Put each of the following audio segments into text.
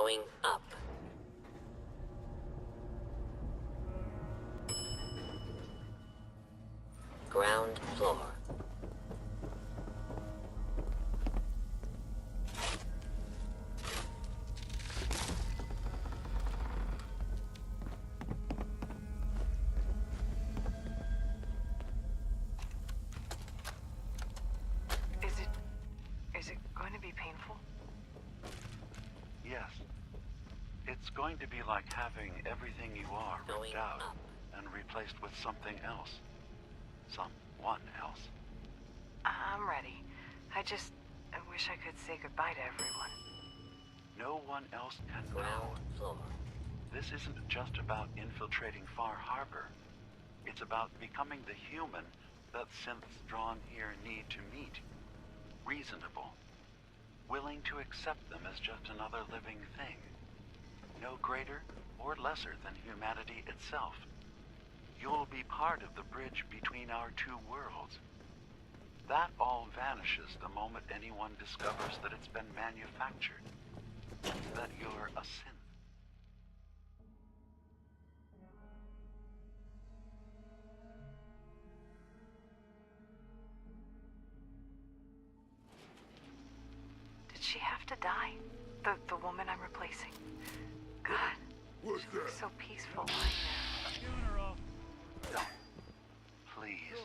Going up. Ground floor. Is it going to be painful? Yes. It's going to be like having everything you are Going ripped out up. and replaced with something else. Someone else. I'm ready. I wish I could say goodbye to everyone. No one else can know. Ground floor. This isn't just about infiltrating Far Harbor. It's about becoming the human that synths drawn here need to meet. Reasonable. Willing to accept them as just another living thing. No greater or lesser than humanity itself. You'll be part of the bridge between our two worlds. That all vanishes the moment anyone discovers that it's been manufactured. That you're a synth. Did she have to die? The woman I'm replacing? God, What's she looks that? so peaceful lying there. Funeral. Don't. Please.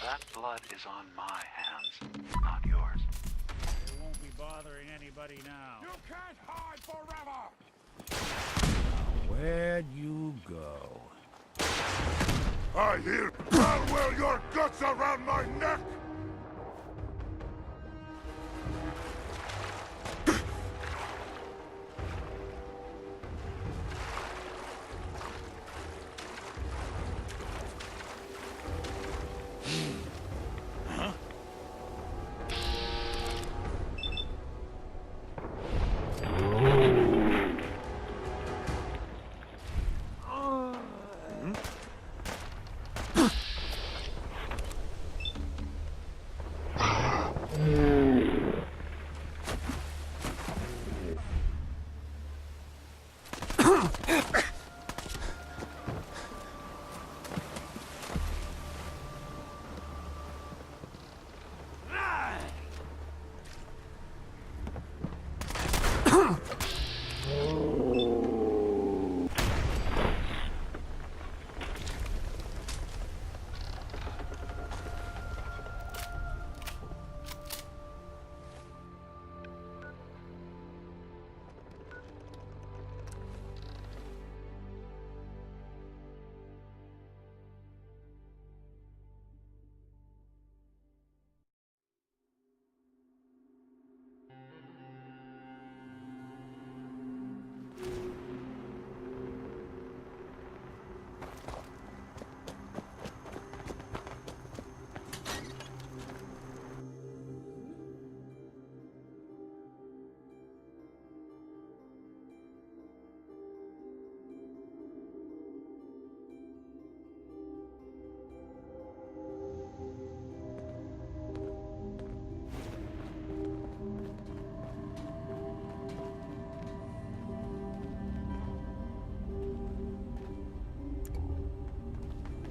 That blood is on my hands, not yours. They won't be bothering anybody now. You can't hide forever! Where'd you go? I hear I'll wear your guts around my neck!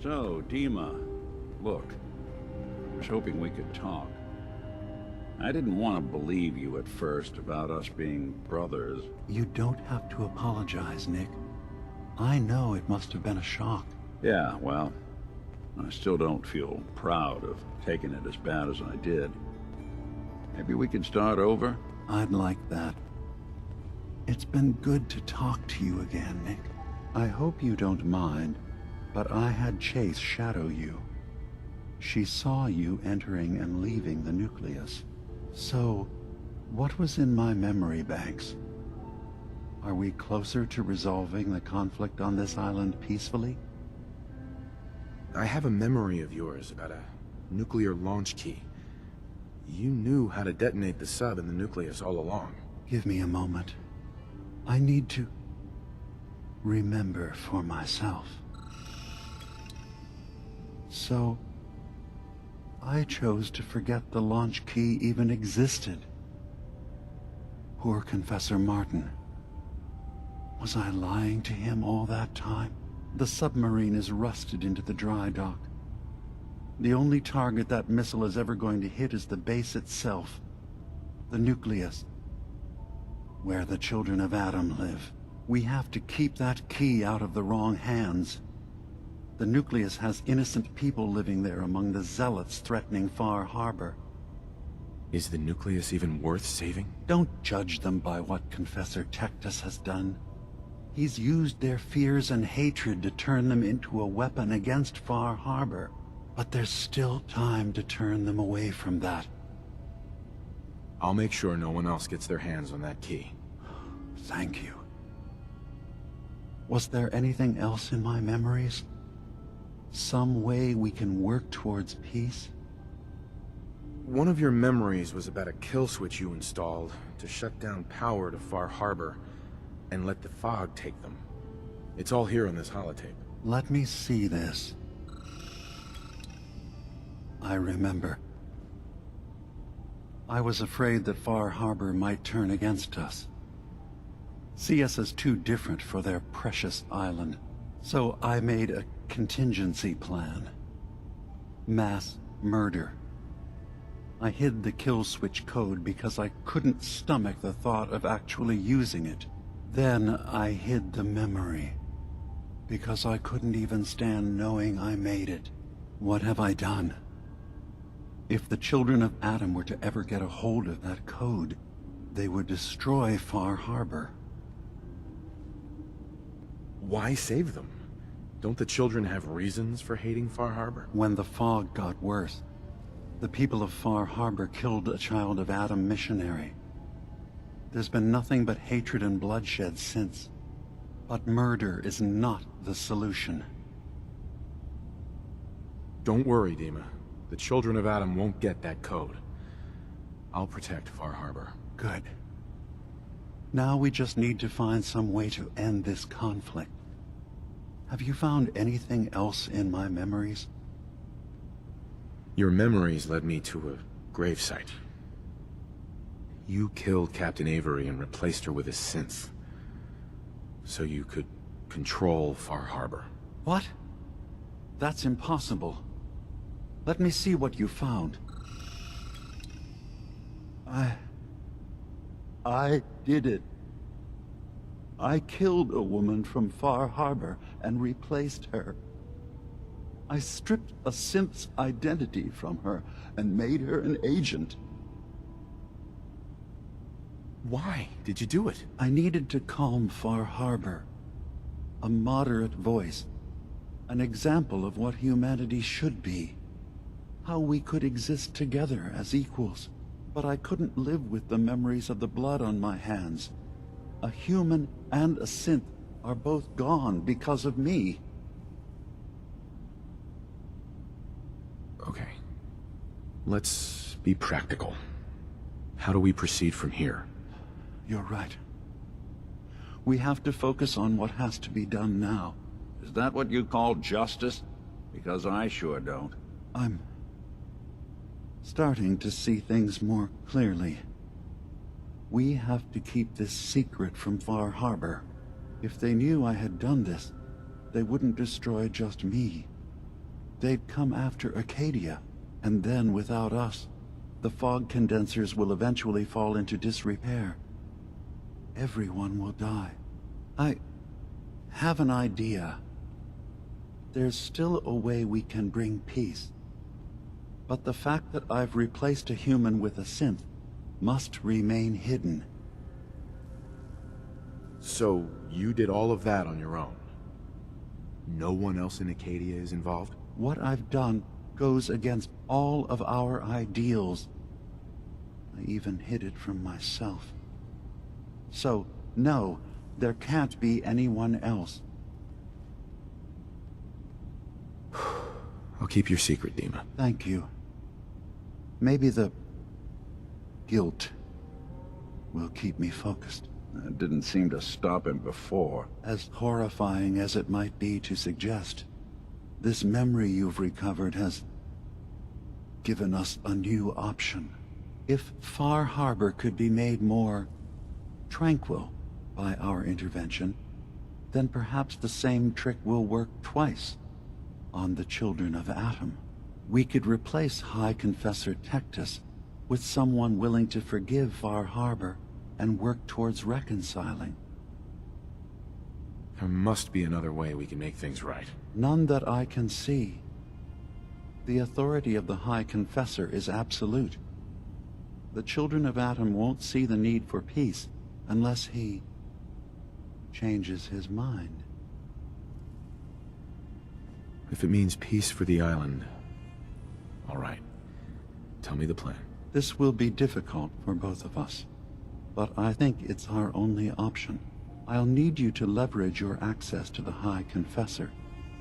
So, Dima, look, I was hoping we could talk. I didn't want to believe you at first about us being brothers. You don't have to apologize, Nick. I know it must have been a shock. Yeah, well, I still don't feel proud of taking it as bad as I did. Maybe we can start over? I'd like that. It's been good to talk to you again, Nick. I hope you don't mind, but I had Chase shadow you. She saw you entering and leaving the nucleus. So, what was in my memory banks? Are we closer to resolving the conflict on this island peacefully? I have a memory of yours about a nuclear launch key. You knew how to detonate the sub in the nucleus all along. Give me a moment. I need to remember for myself. So, I chose to forget the launch key even existed. Poor Confessor Martin. Was I lying to him all that time? The submarine is rusted into the dry dock. The only target that missile is ever going to hit is the base itself. The nucleus. Where the children of Adam live. We have to keep that key out of the wrong hands. The nucleus has innocent people living there among the zealots threatening Far Harbor. Is the nucleus even worth saving? Don't judge them by what Confessor Tectus has done. He's used their fears and hatred to turn them into a weapon against Far Harbor. But there's still time to turn them away from that. I'll make sure no one else gets their hands on that key. Thank you. Was there anything else in my memories? Some way we can work towards peace? One of your memories was about a kill switch you installed to shut down power to Far Harbor and let the fog take them. It's all here on this holotape. Let me see this. I remember. I was afraid that Far Harbor might turn against us. See us as too different for their precious island. So I made a contingency plan. Mass murder. I hid the kill switch code because I couldn't stomach the thought of actually using it. Then I hid the memory. Because I couldn't even stand knowing I made it. What have I done? If the children of Adam were to ever get a hold of that code, they would destroy Far Harbor. Why save them? Don't the children have reasons for hating Far Harbor? When the fog got worse, the people of Far Harbor killed a child of Adam missionary. There's been nothing but hatred and bloodshed since. But murder is not the solution. Don't worry, Dima. The children of Adam won't get that code. I'll protect Far Harbor. Good. Now we just need to find some way to end this conflict. Have you found anything else in my memories? Your memories led me to a gravesite. You killed Captain Avery and replaced her with a synth. So you could control Far Harbor. What? That's impossible. Let me see what you found. I did it. I killed a woman from Far Harbor and replaced her. I stripped a synth's identity from her and made her an agent. Why did you do it? I needed to calm Far Harbor. A moderate voice. An example of what humanity should be. How we could exist together as equals. But I couldn't live with the memories of the blood on my hands. A human and a synth are both gone because of me. Okay. Let's be practical. How do we proceed from here? You're right. We have to focus on what has to be done now. Is that what you call justice? Because I sure don't. I'm starting to see things more clearly. We have to keep this secret from Far Harbor. If they knew I had done this, they wouldn't destroy just me. They'd come after Acadia, and then without us, the fog condensers will eventually fall into disrepair. Everyone will die. I have an idea. There's still a way we can bring peace. But the fact that I've replaced a human with a synth must remain hidden. So, you did all of that on your own? No one else in Acadia is involved? What I've done goes against all of our ideals. I even hid it from myself. So, no, there can't be anyone else. I'll keep your secret, Dima. Thank you. Maybe the guilt will keep me focused. That didn't seem to stop him before. As horrifying as it might be to suggest, this memory you've recovered has given us a new option. If Far Harbor could be made more tranquil by our intervention, then perhaps the same trick will work twice on the children of Atom. We could replace High Confessor Tectus with someone willing to forgive Far Harbor and work towards reconciling. There must be another way we can make things right. None that I can see. The authority of the High Confessor is absolute. The children of Atom won't see the need for peace unless he changes his mind. If it means peace for the island, all right. Tell me the plan. This will be difficult for both of us, but I think it's our only option. I'll need you to leverage your access to the High Confessor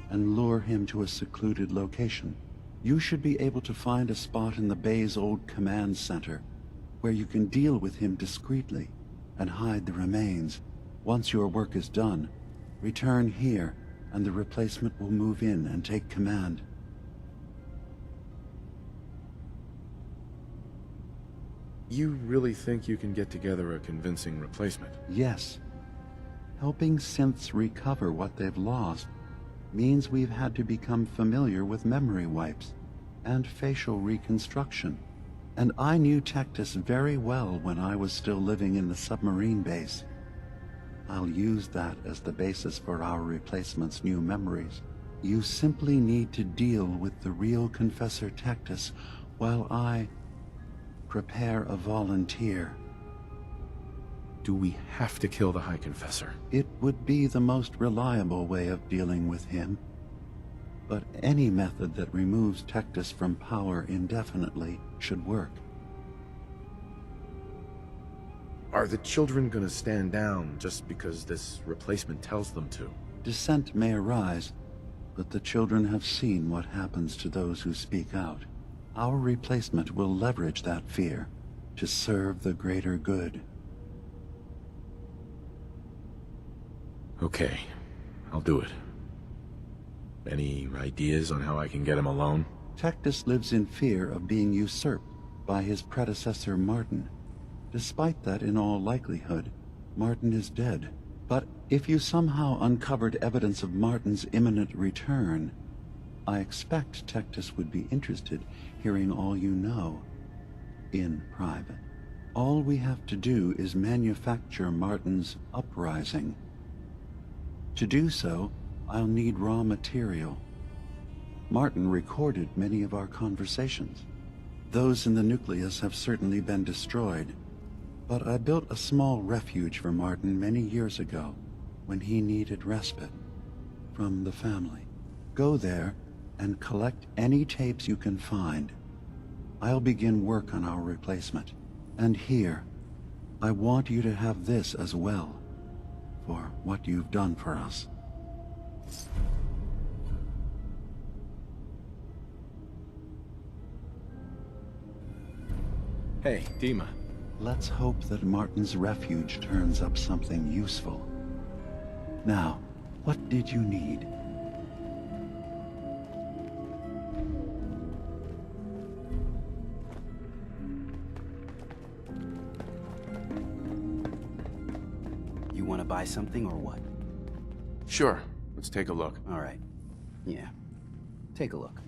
and lure him to a secluded location. You should be able to find a spot in the bay's old command center where you can deal with him discreetly and hide the remains. Once your work is done, return here and the replacement will move in and take command. You really think you can get together a convincing replacement? Yes. Helping synths recover what they've lost means we've had to become familiar with memory wipes and facial reconstruction. And I knew Tectus very well when I was still living in the submarine base. I'll use that as the basis for our replacement's new memories. You simply need to deal with the real Confessor Tectus while I prepare a volunteer. Do we have to kill the High Confessor? It would be the most reliable way of dealing with him. But any method that removes Tectus from power indefinitely should work. Are the children gonna stand down just because this replacement tells them to? Dissent may arise, but the children have seen what happens to those who speak out. Our replacement will leverage that fear to serve the greater good. Okay, I'll do it. Any ideas on how I can get him alone? Tectus lives in fear of being usurped by his predecessor Martin. Despite that, in all likelihood, Martin is dead. But if you somehow uncovered evidence of Martin's imminent return, I expect Tectus would be interested hearing all you know, in private. All we have to do is manufacture Martin's uprising. To do so, I'll need raw material. Martin recorded many of our conversations. Those in the nucleus have certainly been destroyed, but I built a small refuge for Martin many years ago when he needed respite from the family. Go there and collect any tapes you can find. I'll begin work on our replacement. And here, I want you to have this as well, for what you've done for us. Hey, Dima. Let's hope that Martin's refuge turns up something useful. Now, what did you need? You want to buy something or what? Sure, let's take a look. All right. Yeah. Take a look.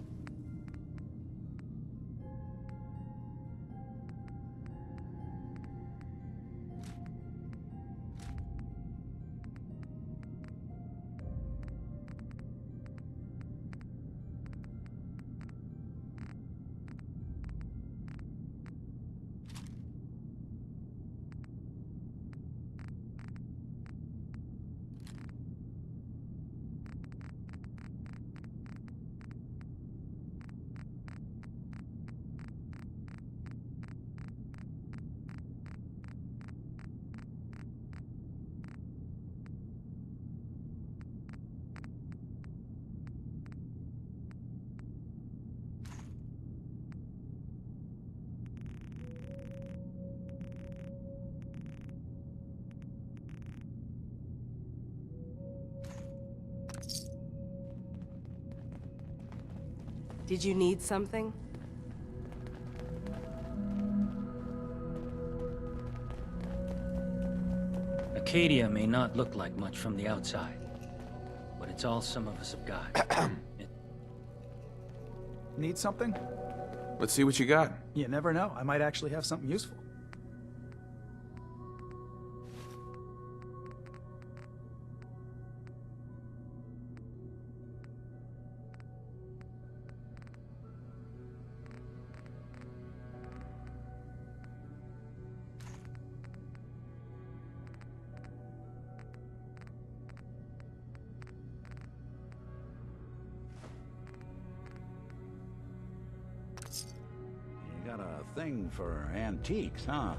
Did you need something? Acadia may not look like much from the outside, but it's all some of us have got. Need something? Let's see what you got. You never know. I might actually have something useful. You got a thing for antiques, huh?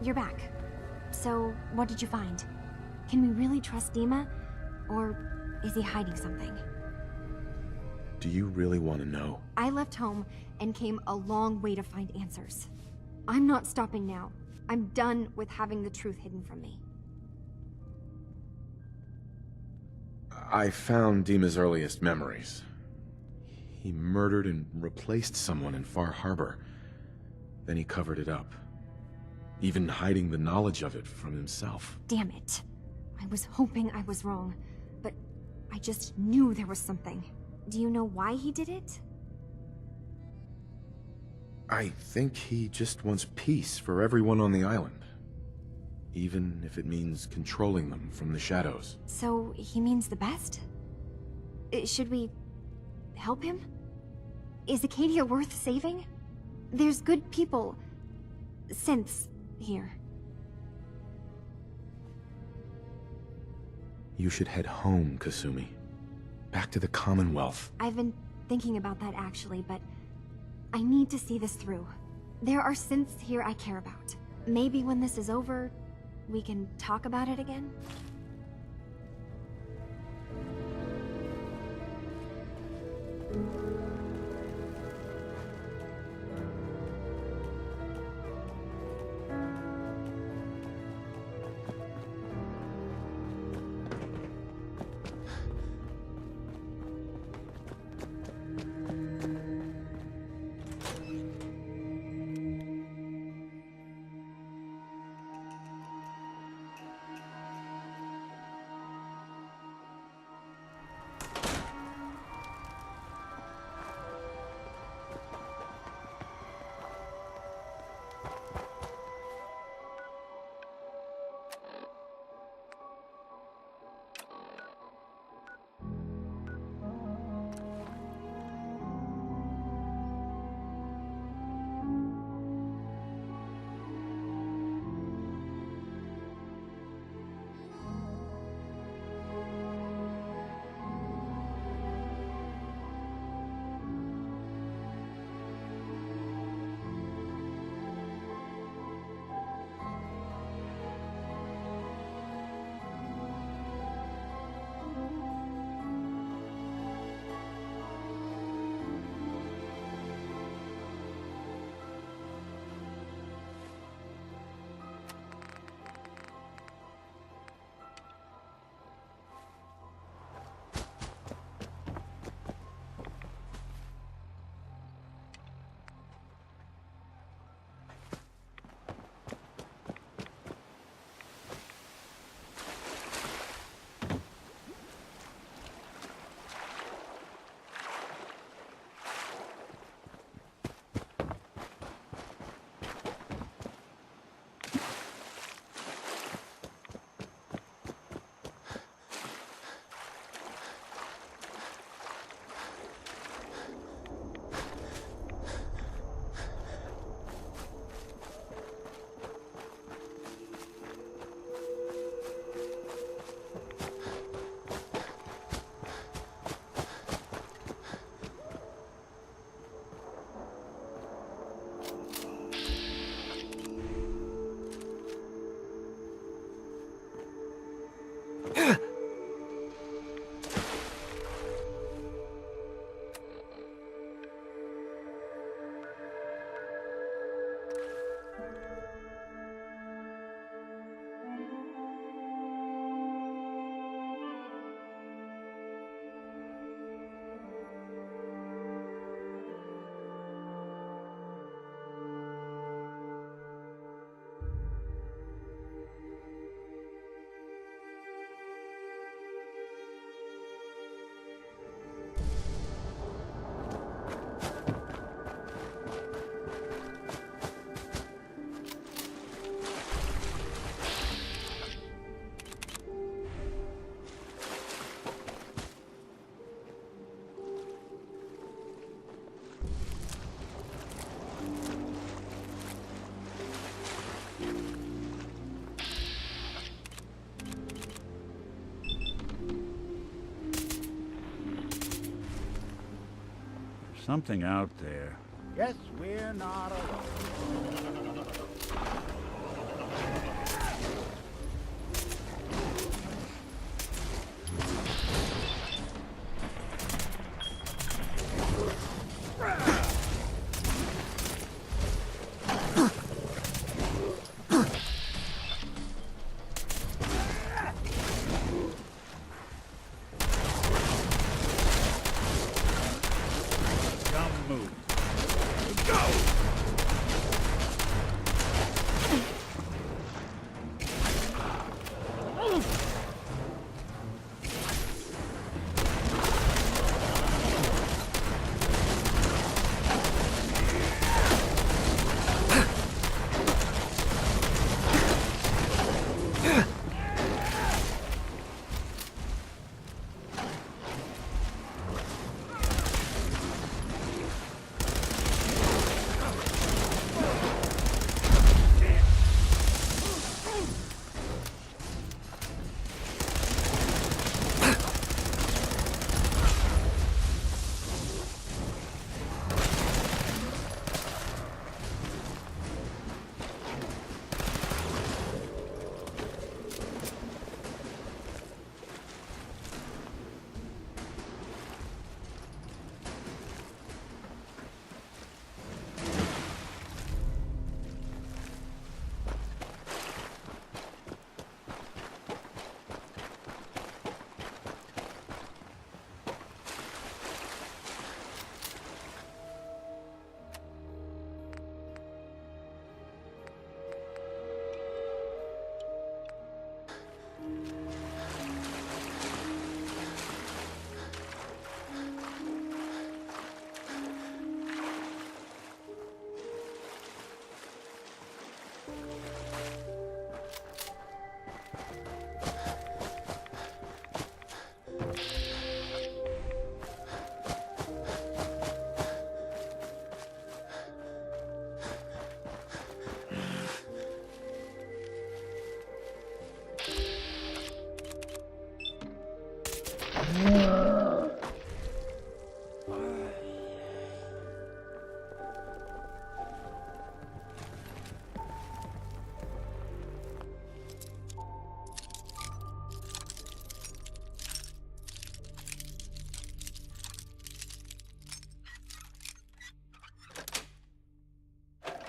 You're back. So, what did you find? Can we really trust Dima? Or is he hiding something? Do you really want to know? I left home and came a long way to find answers. I'm not stopping now. I'm done with having the truth hidden from me. I found Dima's earliest memories. He murdered and replaced someone in Far Harbor. Then he covered it up, even hiding the knowledge of it from himself. Damn it. I was hoping I was wrong, but I just knew there was something. Do you know why he did it? I think he just wants peace for everyone on the island. Even if it means controlling them from the shadows. So, he means the best? Should we help him? Is Acadia worth saving? There's good people, synths, here. You should head home, Kasumi. Back to the Commonwealth. I've been thinking about that actually, but I need to see this through. There are synths here I care about. Maybe when this is over, we can talk about it again? something out there. Guess we're not alone.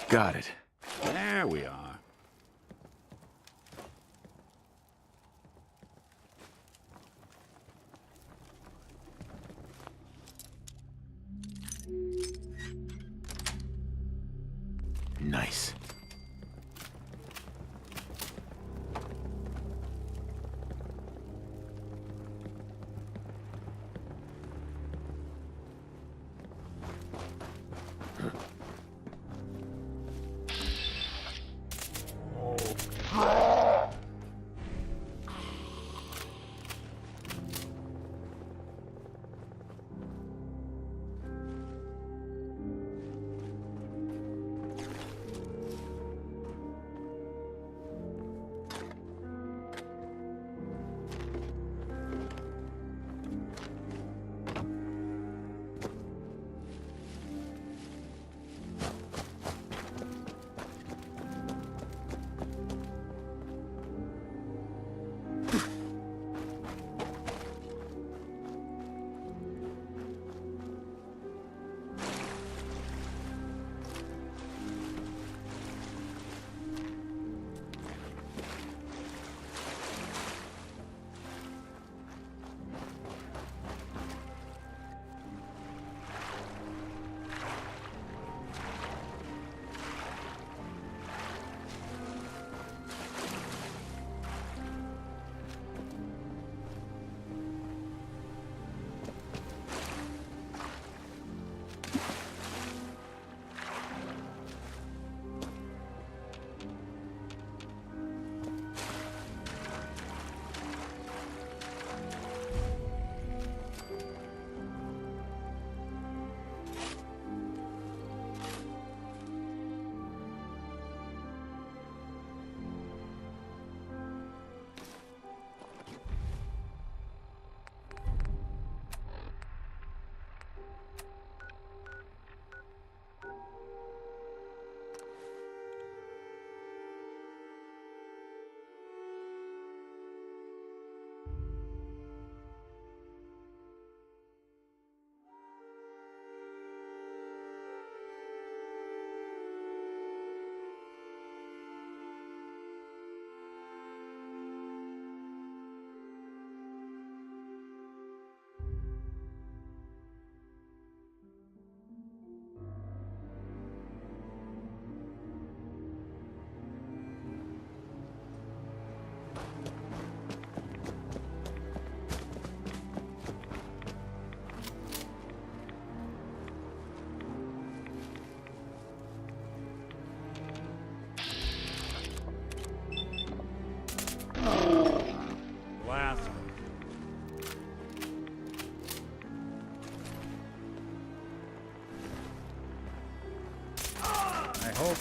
Got it. There we are. Nice.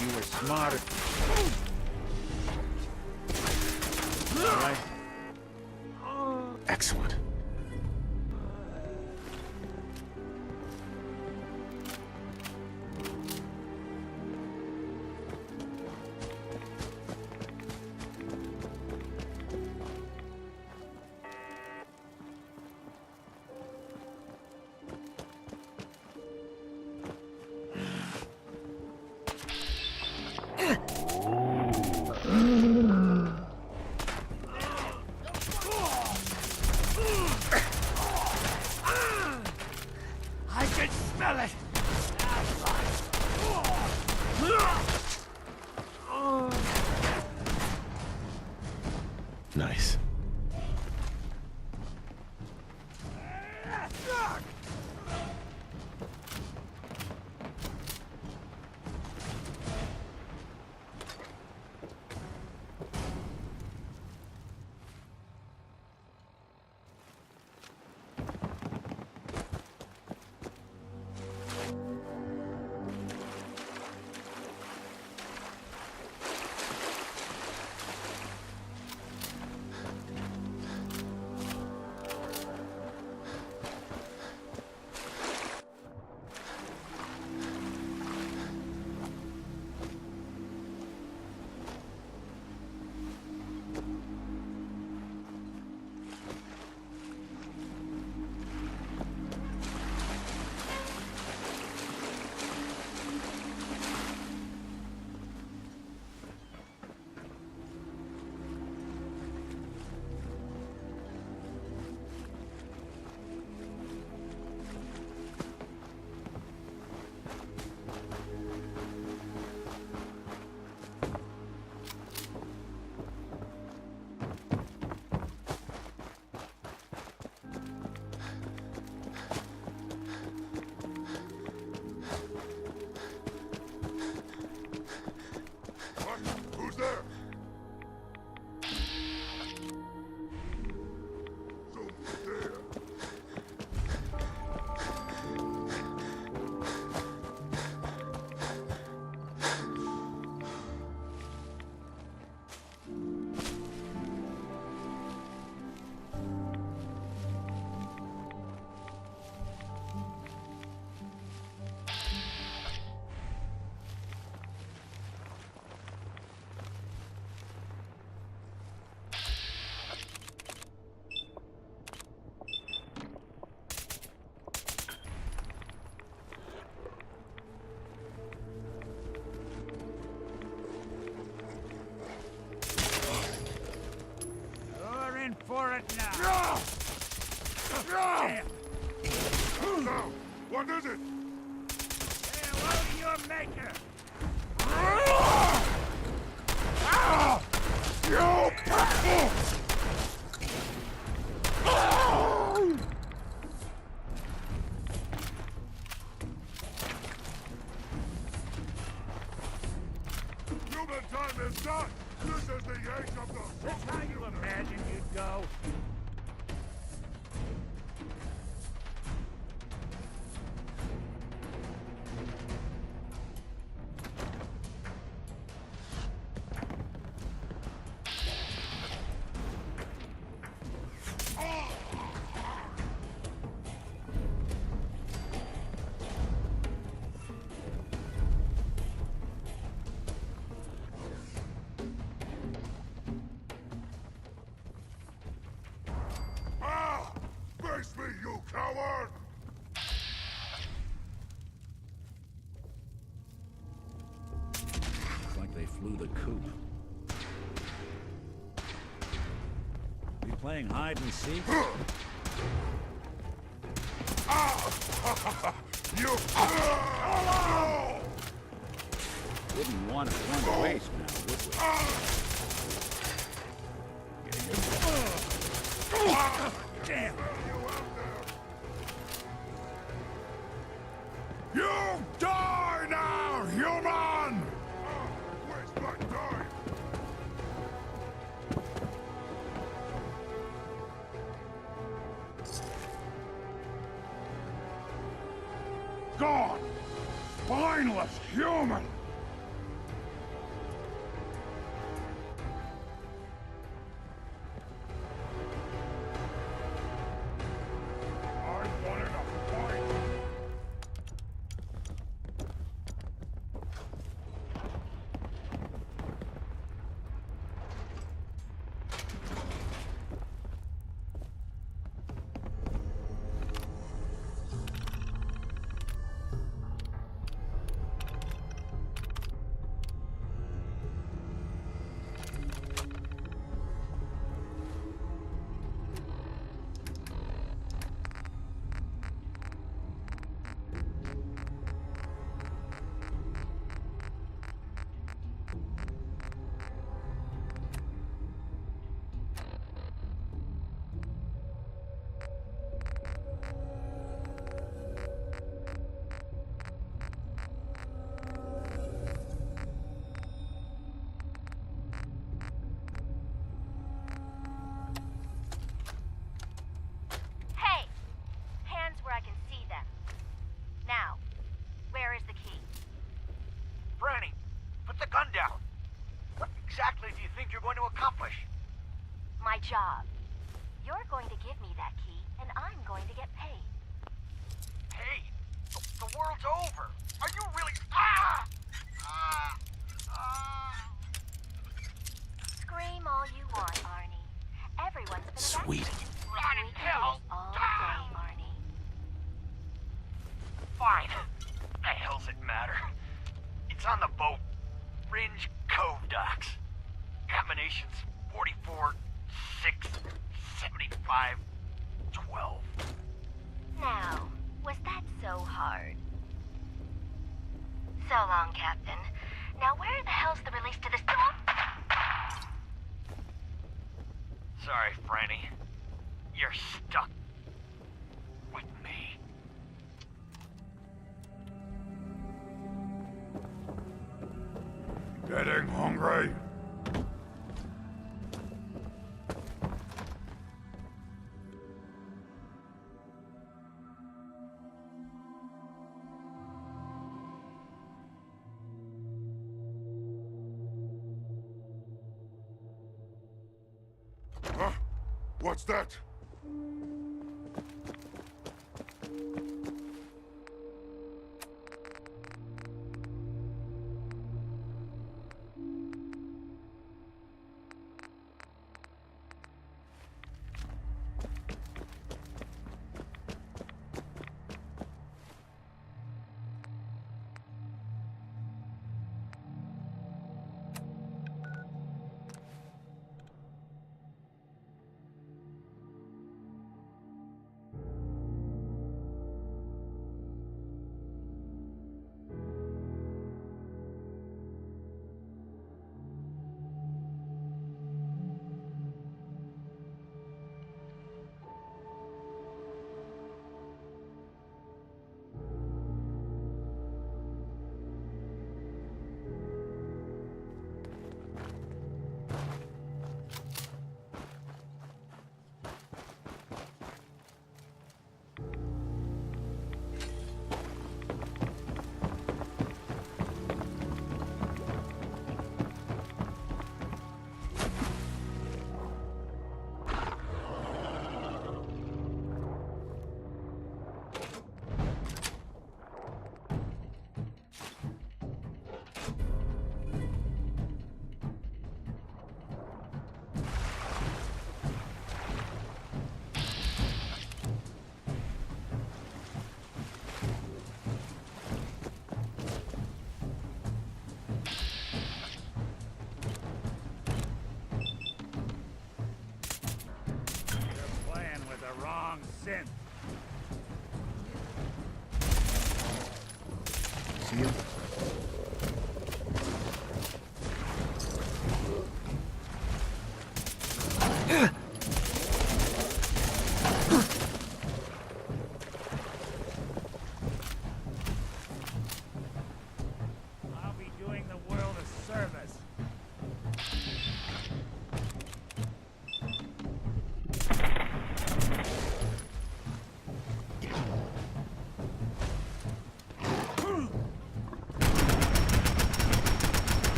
You were smarter. All right. Excellent. I can smell it! Nice. Who's there? Someone's there. You're in for it now. No! Damn. No! What is it? Hello to your maker. Human time is done! This is the age of the... That's how you imagine you'd go. Face me, you coward! Looks like they flew the coop. We playing hide and seek? You... Wouldn't want to run to waste now, would we? Damn. You die now, human! Waste my time! Gone! Spineless human! exactly do you think you're going to accomplish? My job. You're going to give me that key, and I'm going to get paid. Hey, the world's over. Are you really... Ah! Ah! Ah! Scream all you want, Arnie. Everyone's been Sweet. Rotting hell! all day, Arnie. Fine. The hell's it matter? It's on the boat. Fringe Cove docks. Combinations 44, 6, 75, 12. Now, was that so hard? So long, Captain. Now where the hell's the release to this... Sorry, Franny. You're stuck with me. Getting hungry? Huh? What's that? Wrong synth. See you. I'll be doing the world a service.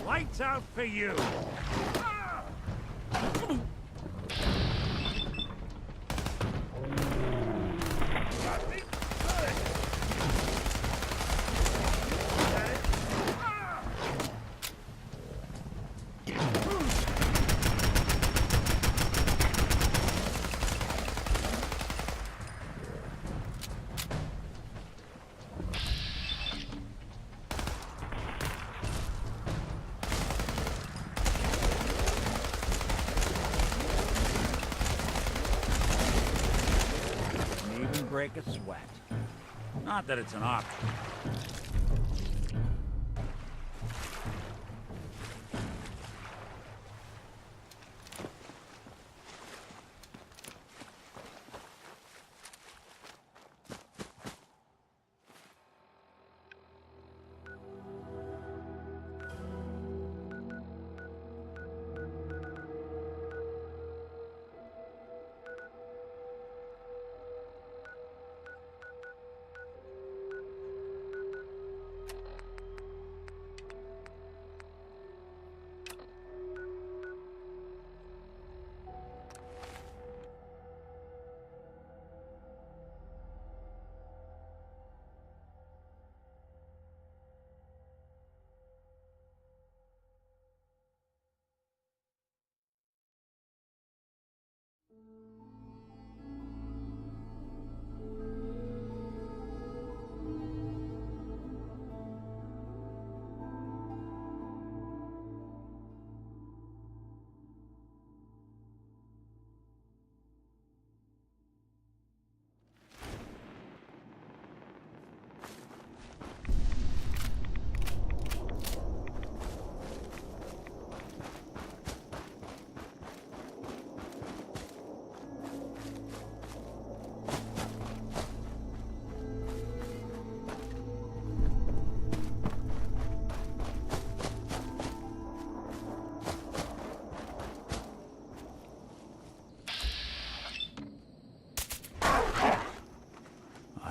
Lights out for you! Break a sweat. Not that it's an option.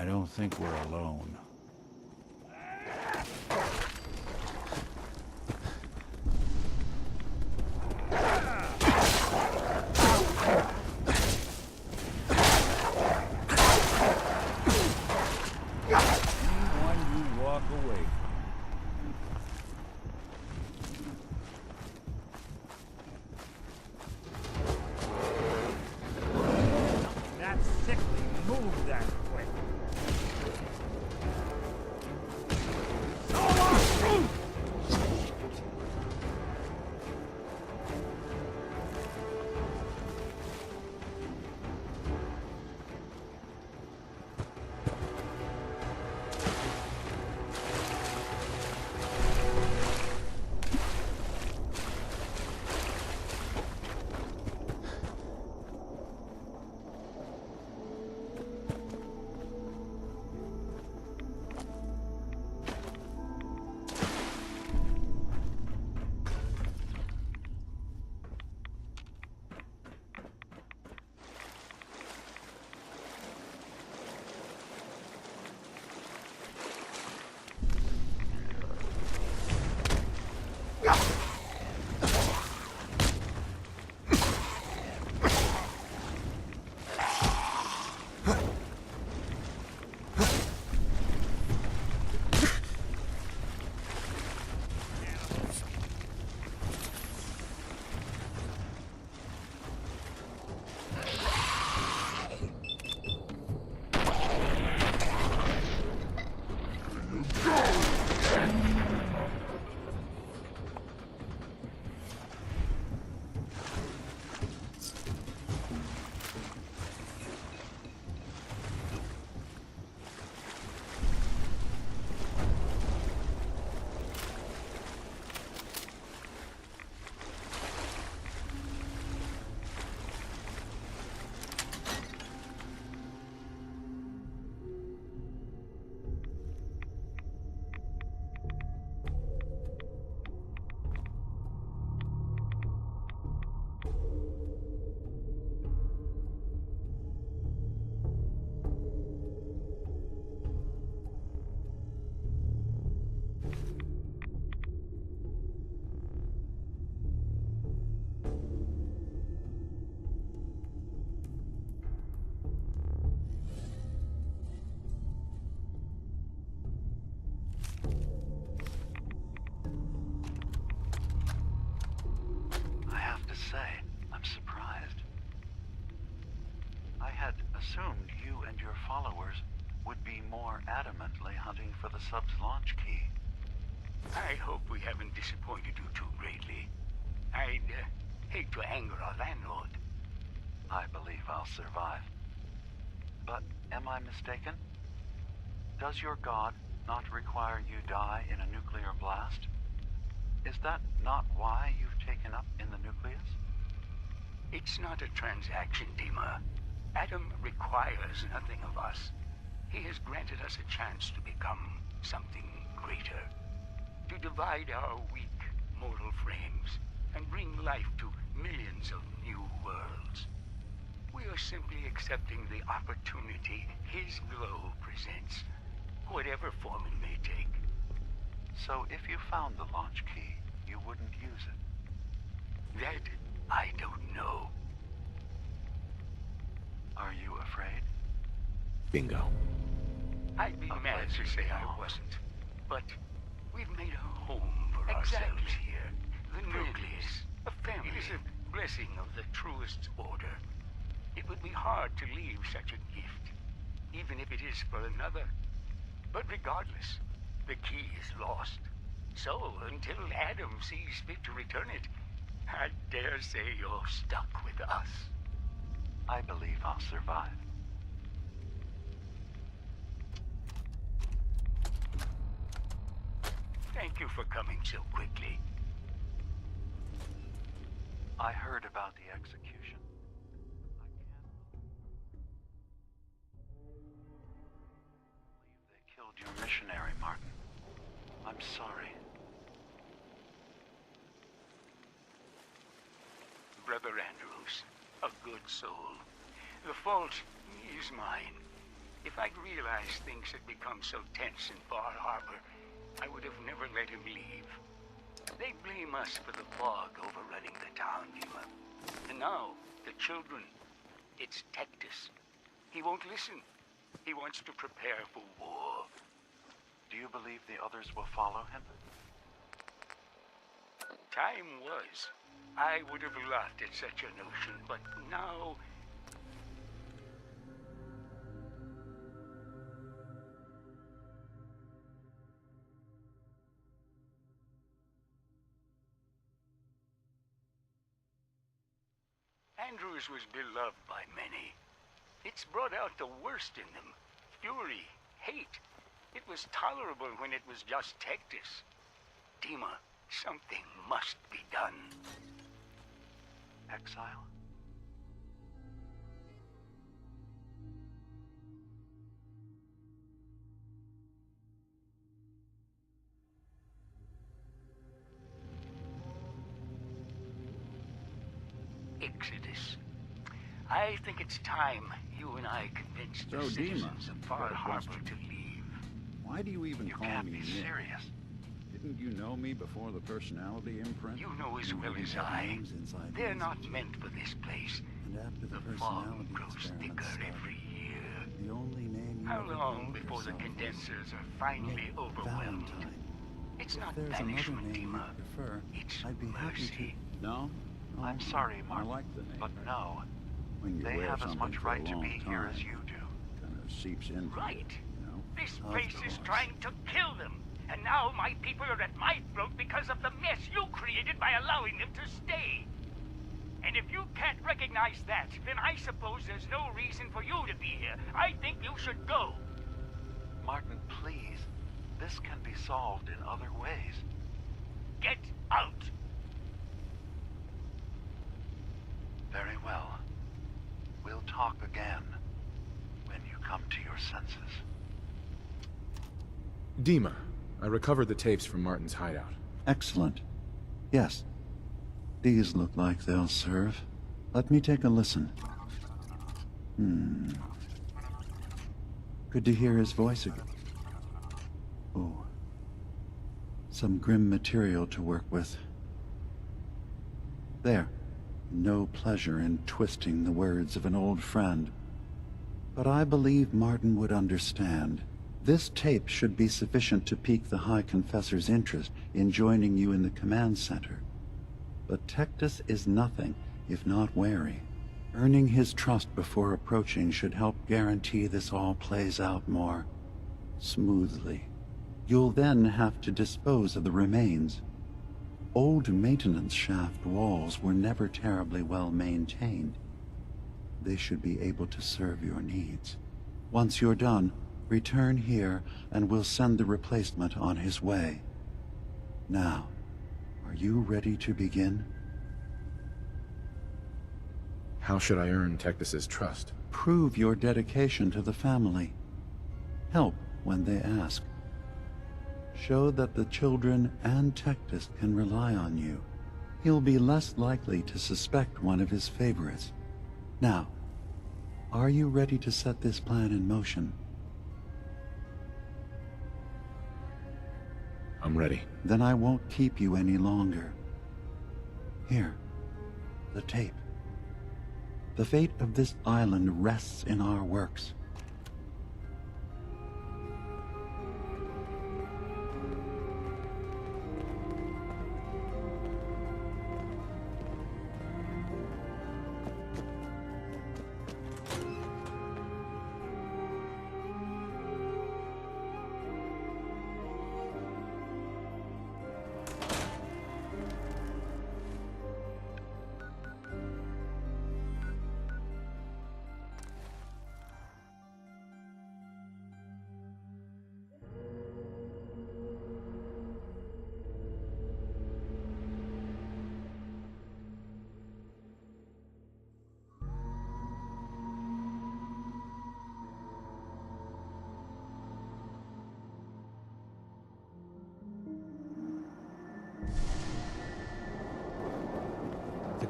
I don't think we're alone. Anyone you walk away from. That sickly move that quick. assumed you and your followers would be more adamantly hunting for the sub's launch key. I hope we haven't disappointed you too greatly. I'd hate to anger our landlord. I believe I'll survive. But am I mistaken? Does your god not require you die in a nuclear blast? Is that not why you've taken up in the nucleus? It's not a transaction, Dima. Adam requires nothing of us. He has granted us a chance to become something greater. To divide our weak, mortal frames and bring life to millions of new worlds. We are simply accepting the opportunity his glow presents, whatever form it may take. So if you found the launch key, you wouldn't use it? That I don't know. Are you afraid? Bingo. I'd be mad to say I wasn't, but we've made a home for ourselves here. The nucleus, a family. It is a blessing of the truest order. be hard to leave such a gift, even if it is for another. But regardless, the key is lost. So, until Adam sees fit to return it, I dare say you're stuck with us. I believe I'll survive. Thank you for coming so quickly. I heard about the execution. I can't believe they killed your missionary, Martin. I'm sorry. Brother Andrews, a good soul. The fault is mine. If I'd realized things had become so tense in Far Harbor, I would have never let him leave. They blame us for the fog overrunning the town, Dima. And now, the children. It's Tectus. He won't listen. He wants to prepare for war. Do you believe the others will follow him? Time was. I would have laughed at such a notion, but now... Andrews was beloved by many. It's brought out the worst in them. Fury, hate. It was tolerable when it was just Tectus. Dima, something must be done. Exile? Exodus. I think it's time you and I convinced the citizens of Far Harbor to leave. Why do you even call can't me be Nick? serious. Didn't you know me before the personality imprint? You know as well as I. They're not meant for this place. And after the fog personality grows experiment thicker started, every year. the only name you How ever long called before the yourself was condensers are finally Nick overwhelmed? Valentine. It's If not there's another banishment, name Dima. you prefer, It's I'd be happy mercy. to. No? I'm sorry, Martin, I like the name. but no. When you They wear have as something much for a right to long be here time, as you do. kind of seeps into Right. it, you know? This Of place is course. trying to kill them. And now my people are at my throat because of the mess you created by allowing them to stay. And if you can't recognize that, then I suppose there's no reason for you to be here. I think you should go. Martin, please. This can be solved in other ways. Get out. Very well. We'll talk again when you come to your senses. Dima, I recovered the tapes from Martin's hideout. Excellent. Yes. These look like they'll serve. Let me take a listen. Good to hear his voice again. Oh. Some grim material to work with. There. No pleasure in twisting the words of an old friend. But I believe Martin would understand. This tape should be sufficient to pique the High Confessor's interest in joining you in the command center. But Tectus is nothing if not wary. Earning his trust before approaching should help guarantee this all plays out more smoothly. You'll then have to dispose of the remains. Old maintenance shaft walls were never terribly well maintained. They should be able to serve your needs. Once you're done, return here and we'll send the replacement on his way. Now, are you ready to begin? How should I earn Tectus's trust? Prove your dedication to the family. Help when they ask. Show that the children and Tectus can rely on you. He'll be less likely to suspect one of his favorites. Now, are you ready to set this plan in motion? I'm ready. Then I won't keep you any longer. Here, the tape. The fate of this island rests in our works.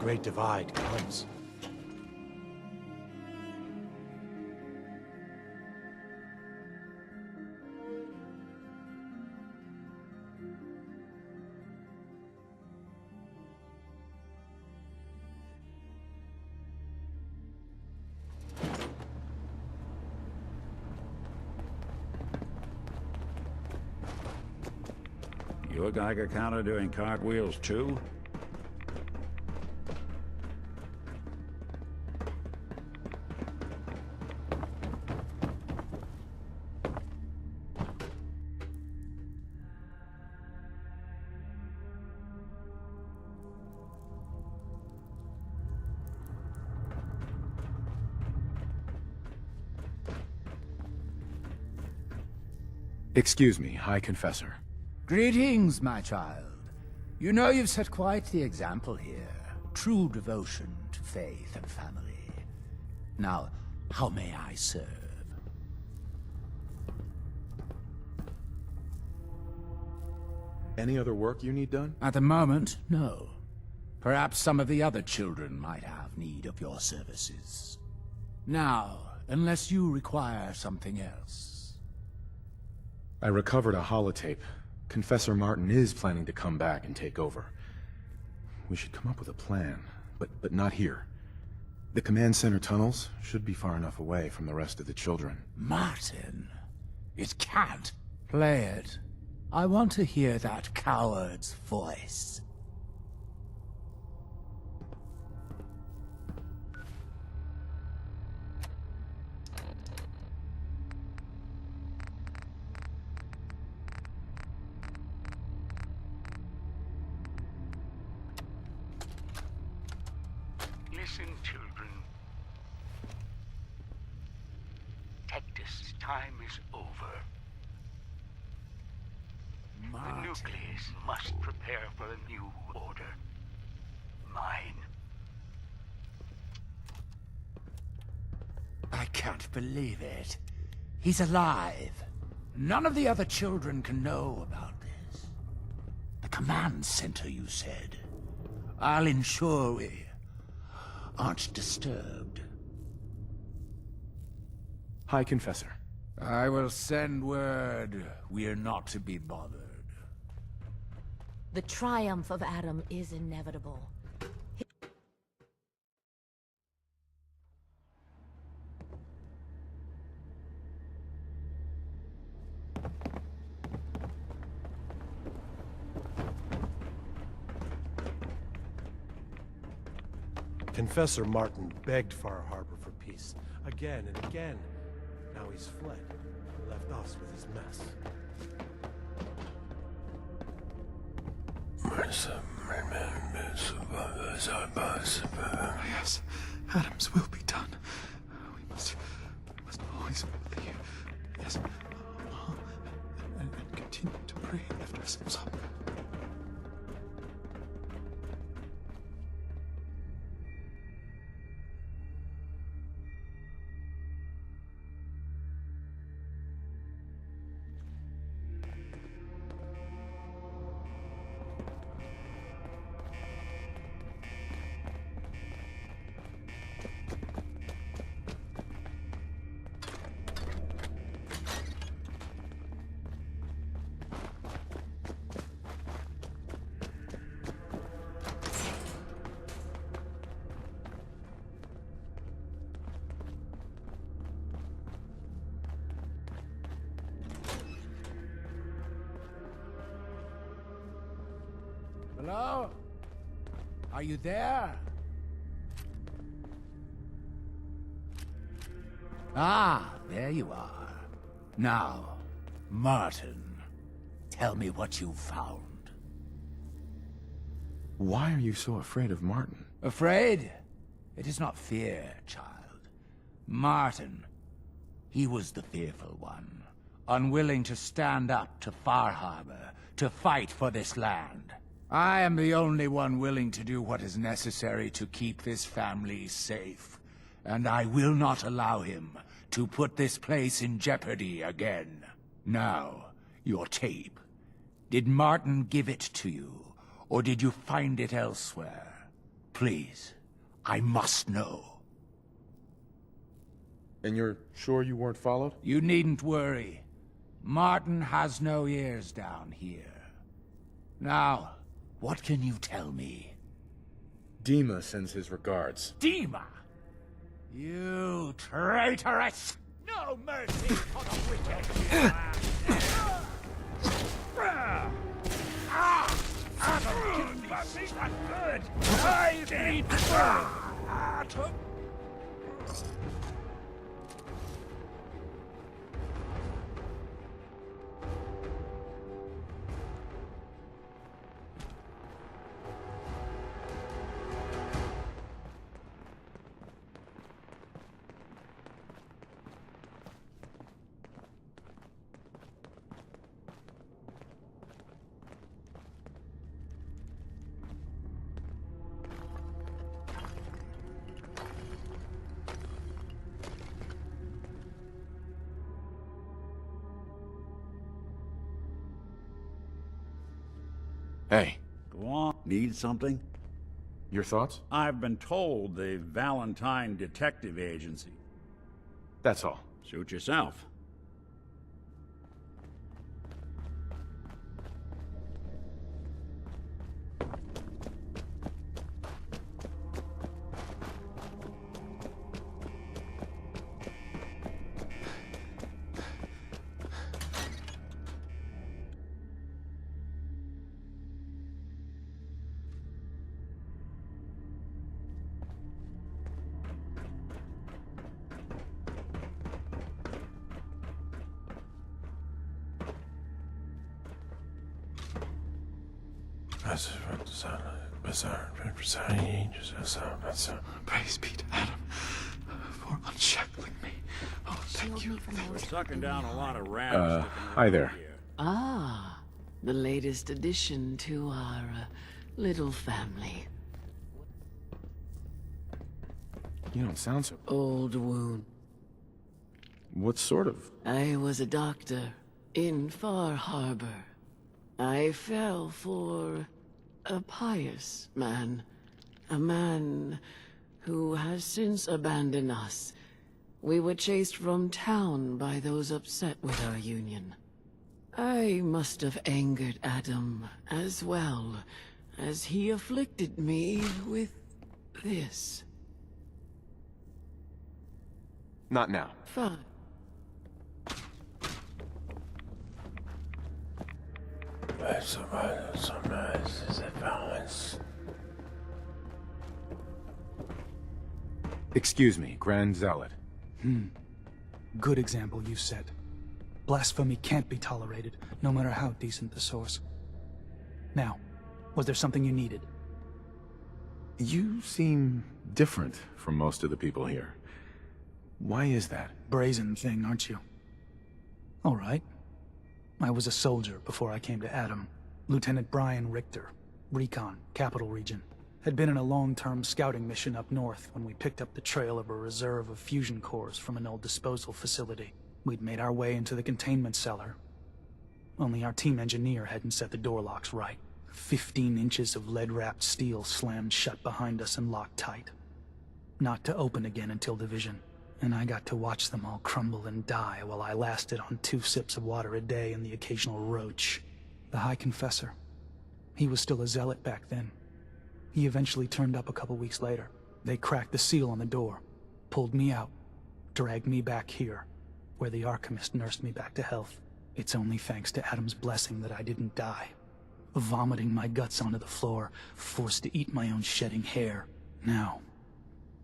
Great Divide comes. Your Geiger counter doing cartwheels too? Excuse me, High Confessor. Greetings, my child. You know you've set quite the example here. True devotion to faith and family. Now, how may I serve? Any other work you need done? At the moment, no. Perhaps some of the other children might have need of your services. Now, unless you require something else. I recovered a holotape. Confessor Martin is planning to come back and take over. We should come up with a plan, but not here. The command center tunnels should be far enough away from the rest of the children. Martin? It can't. Play it. I want to hear that coward's voice. Listen, children. Tectus' time is over. The nucleus must prepare for a new order. Mine. I can't believe it. He's alive. None of the other children can know about this. The command center, you said. I'll ensure we aren't disturbed. High Confessor. I will send word we're not to be bothered. The triumph of Adam is inevitable. Confessor Martin begged Far Harbor for peace, again and again. Now he's fled, and left us with his mess. Yes, Adam's will be done. We must always believe. Yes, and continue to pray and lift ourselves up. Hello? Are you there? Ah, there you are. Now, Martin, tell me what you found. Why are you so afraid of Martin? Afraid? It is not fear, child. Martin, he was the fearful one, unwilling to stand up to Far Harbor, to fight for this land. I am the only one willing to do what is necessary to keep this family safe, and I will not allow him to put this place in jeopardy again. Now, your tape. Did Martin give it to you, or did you find it elsewhere? Please. I must know. And you're sure you weren't followed? You needn't worry. Martin has no ears down here. Now, what can you tell me? Dima sends his regards. Dima! You traitoress! No mercy for the wicked! Adam, give me that good! I need Adam! Hey. Go on. Need something? Your thoughts? I've been told the Valentine Detective Agency. That's all. Suit yourself. Praise be to Adam for unshackling me. Oh, thank you. We're sucking down a lot of rats. Hi there. Ah, the latest addition to our little family. You don't sound so... Old wound. What sort of... I was a doctor in Far Harbor. I fell for a pious man. A man who has since abandoned us. We were chased from town by those upset with our union. I must have angered Adam as well, as he afflicted me with this. Not now. Fine. Excuse me, Grand Zealot. Good example you set. Blasphemy can't be tolerated, no matter how decent the source. Now, was there something you needed? You seem different from most of the people here. Why is that? Brazen thing, aren't you? All right. I was a soldier before I came to Adam. Lieutenant Brian Richter, Recon, Capital Region. Had been in a long-term scouting mission up north when we picked up the trail of a reserve of fusion cores from an old disposal facility. We'd made our way into the containment cellar. Only our team engineer hadn't set the door locks right. 15 inches of lead-wrapped steel slammed shut behind us and locked tight. Not to open again until division. And I got to watch them all crumble and die while I lasted on 2 sips of water a day and the occasional roach. The High Confessor. He was still a zealot back then. He eventually turned up a couple weeks later. They cracked the seal on the door, pulled me out, dragged me back here, where the Archimist nursed me back to health. It's only thanks to Adam's blessing that I didn't die. Vomiting my guts onto the floor, forced to eat my own shedding hair. Now,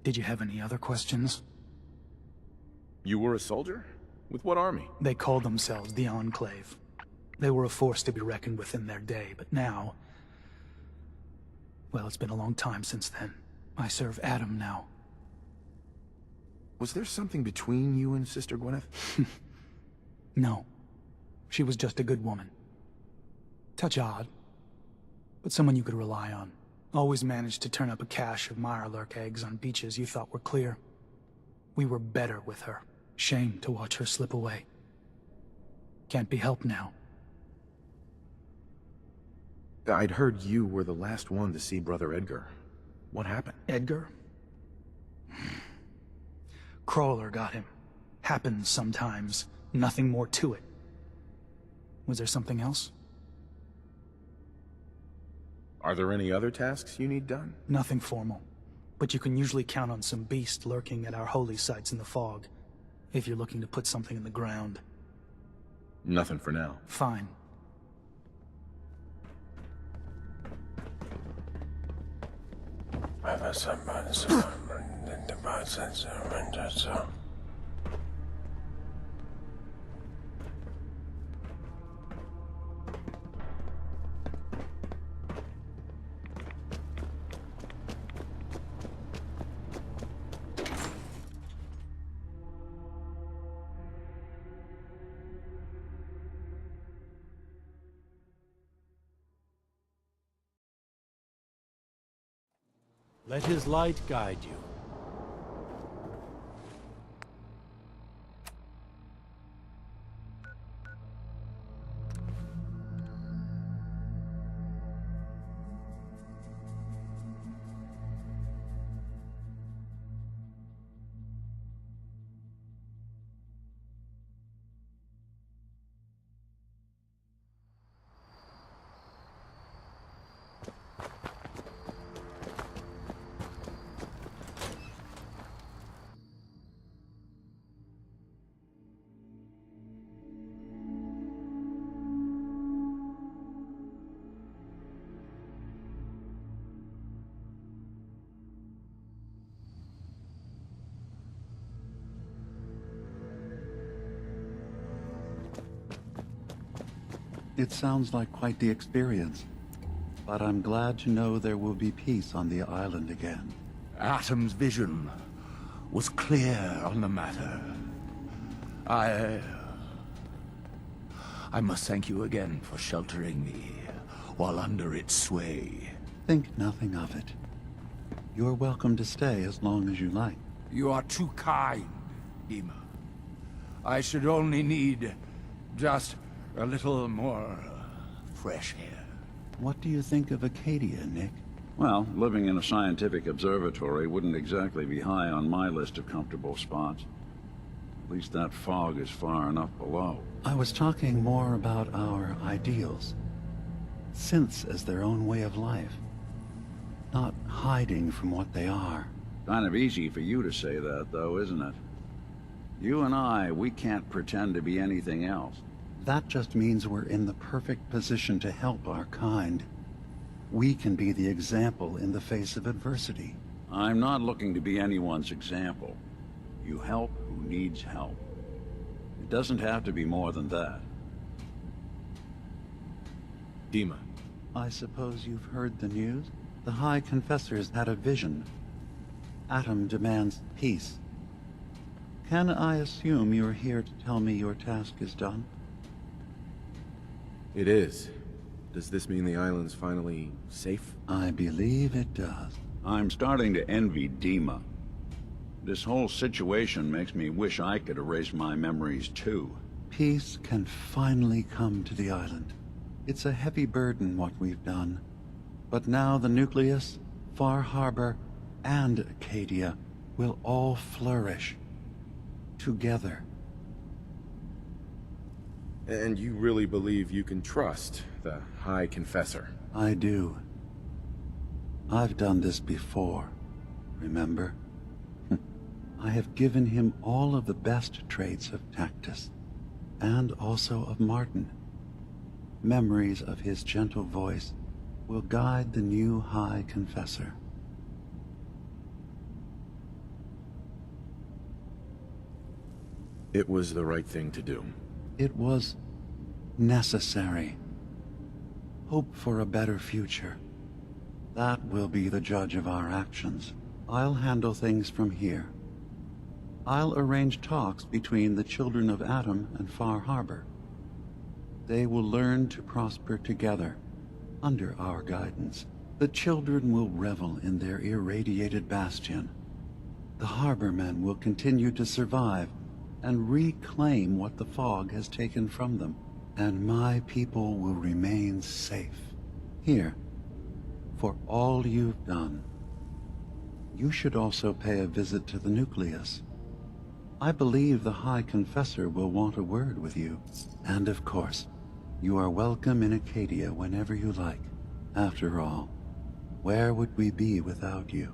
did you have any other questions? You were a soldier? With what army? They called themselves the Enclave. They were a force to be reckoned with in their day, but now... Well, it's been a long time since then. I serve Adam now. Was there something between you and Sister Gwyneth? No. She was just a good woman. Touch odd, but someone you could rely on. Always managed to turn up a cache of mirelurk eggs on beaches you thought were clear. We were better with her. Shame to watch her slip away. Can't be helped now. I'd heard you were the last one to see Brother Edgar. What happened? Edgar? Crawler got him. Happens sometimes. Nothing more to it. Was there something else? Are there any other tasks you need done? Nothing formal. But you can usually count on some beast lurking at our holy sites in the fog, if you're looking to put something in the ground. Nothing for now. Fine. Let his light guide you. It sounds like quite the experience, but I'm glad to know there will be peace on the island again. Atom's vision was clear on the matter. I must thank you again for sheltering me while under its sway. Think nothing of it. You're welcome to stay as long as you like. You are too kind, Dima. I should only need just a little more fresh air. What do you think of Acadia, Nick? Well, living in a scientific observatory wouldn't exactly be high on my list of comfortable spots. At least that fog is far enough below. I was talking more about our ideals. Synths as their own way of life. Not hiding from what they are. Kind of easy for you to say that, though, isn't it? You and I, we can't pretend to be anything else. That just means we're in the perfect position to help our kind. We can be the example in the face of adversity. I'm not looking to be anyone's example. You help who needs help. It doesn't have to be more than that. Dima. I suppose you've heard the news? The High Confessor's had a vision. Atom demands peace. Can I assume you're here to tell me your task is done? It is. Does this mean the island's finally safe? I believe it does. I'm starting to envy Dima. This whole situation makes me wish I could erase my memories too. Peace can finally come to the island. It's a heavy burden what we've done. But now the Nucleus, Far Harbor, and Acadia will all flourish. Together. And you really believe you can trust the High Confessor? I do. I've done this before, remember? I have given him all of the best traits of Tactus, and also of Martin. Memories of his gentle voice will guide the new High Confessor. It was the right thing to do. It was necessary. Hope for a better future. That will be the judge of our actions. I'll handle things from here. I'll arrange talks between the children of Atom and Far Harbor. They will learn to prosper together, under our guidance. The children will revel in their irradiated bastion. The Harbormen will continue to survive and reclaim what the fog has taken from them. And my people will remain safe. Here, for all you've done, you should also pay a visit to the nucleus. I believe the High Confessor will want a word with you. And of course, you are welcome in Acadia whenever you like. After all, where would we be without you?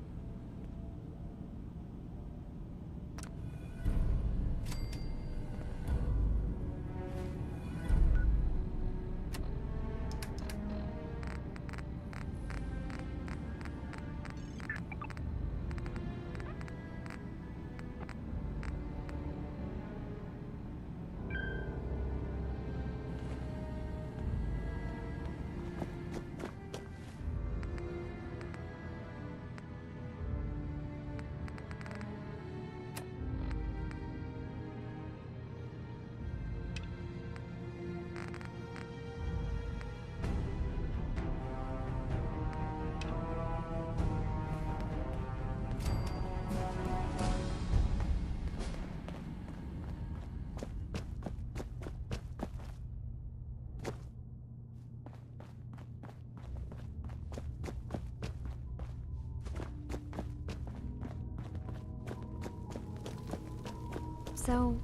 So,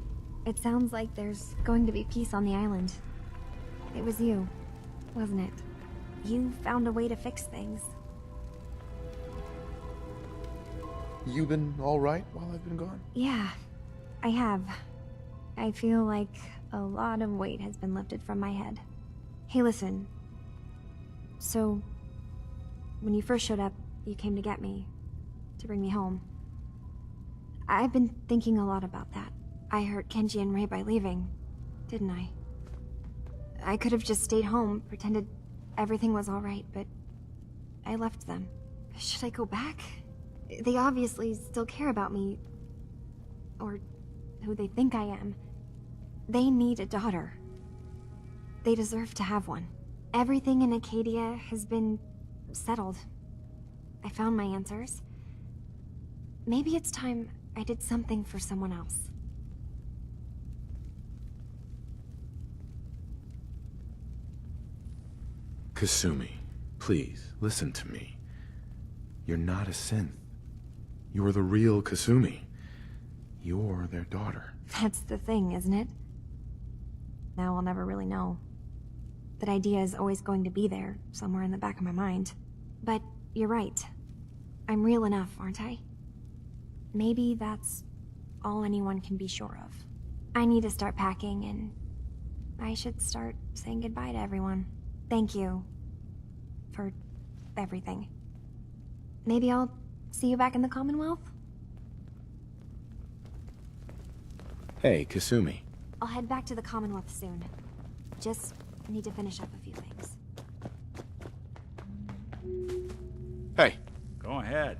it sounds like there's going to be peace on the island. It was you, wasn't it? You found a way to fix things. You been alright while I've been gone? Yeah, I have. I feel like a lot of weight has been lifted from my head. Hey, listen. So, when you first showed up, you came to get me, to bring me home. I've been thinking a lot about that. I hurt Kenji and Rei by leaving, didn't I? I could have just stayed home, pretended everything was alright, but I left them. Should I go back? They obviously still care about me. Or who they think I am. They need a daughter. They deserve to have one. Everything in Acadia has been settled. I found my answers. Maybe it's time I did something for someone else. Kasumi, please, listen to me. You're not a synth. You're the real Kasumi. You're their daughter. That's the thing, isn't it? Now I'll never really know. That idea is always going to be there, somewhere in the back of my mind. But you're right. I'm real enough, aren't I? Maybe that's all anyone can be sure of. I need to start packing, and I should start saying goodbye to everyone. Thank you for everything. Maybe I'll see you back in the Commonwealth? Hey, Kasumi. I'll head back to the Commonwealth soon. Just need to finish up a few things. Hey. Go ahead.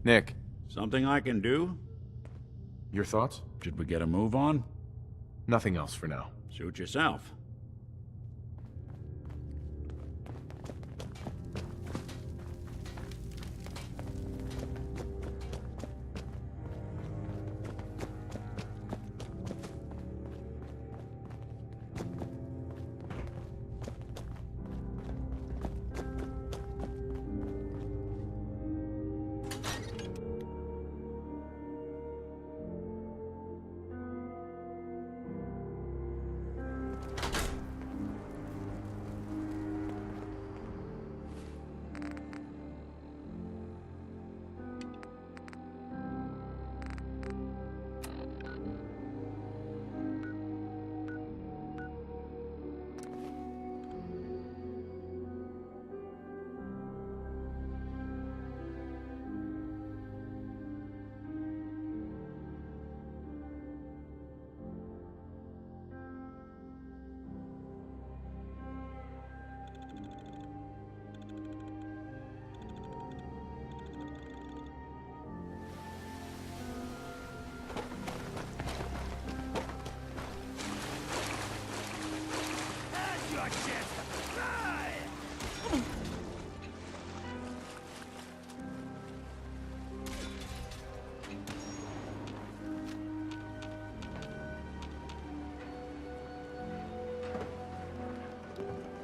Nick. Something I can do? Your thoughts? Should we get a move on? Nothing else for now. Suit yourself.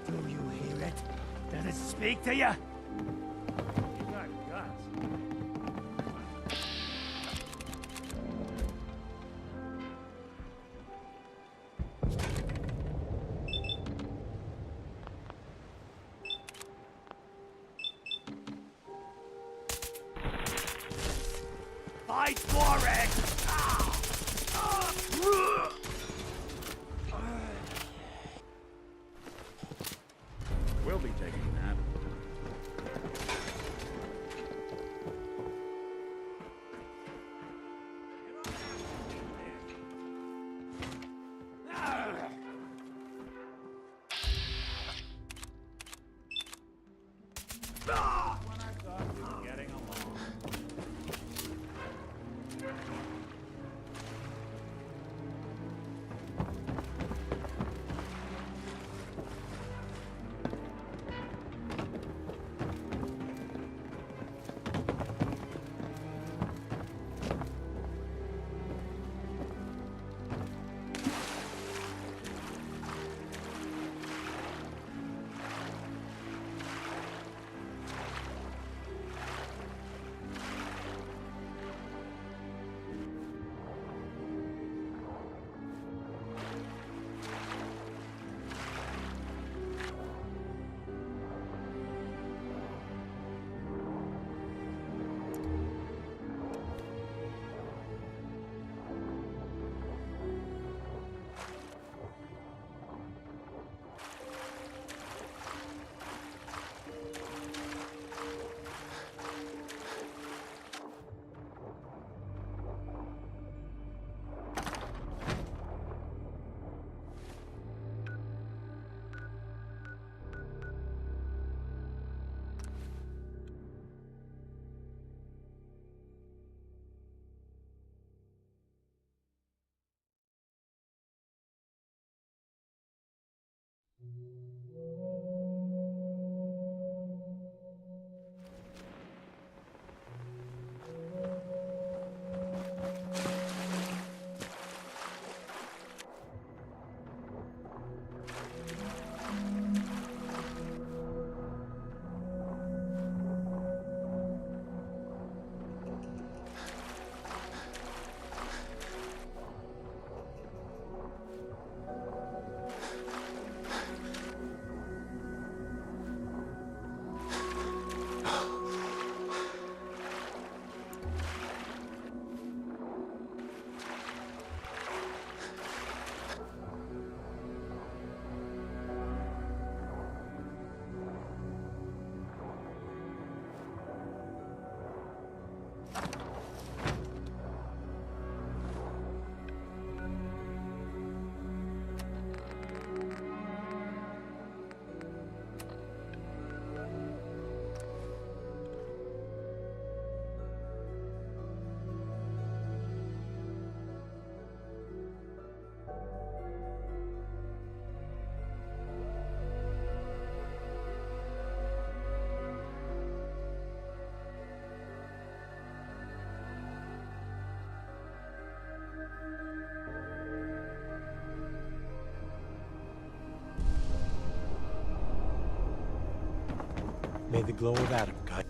Do you hear it? Does it speak to you? You got guts. fight for it! We'll be taking that. May the glow of Adam guide.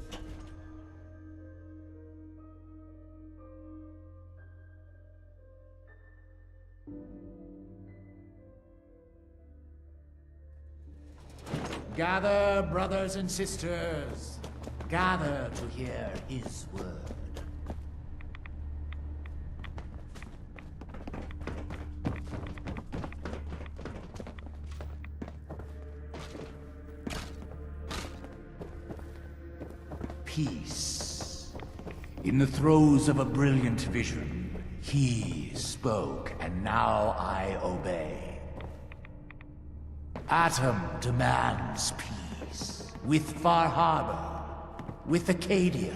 Gather, brothers and sisters. Gather to hear his word. Peace. In the throes of a brilliant vision, he spoke, and now I obey. Atom demands peace. With Far Harbor, with Acadia,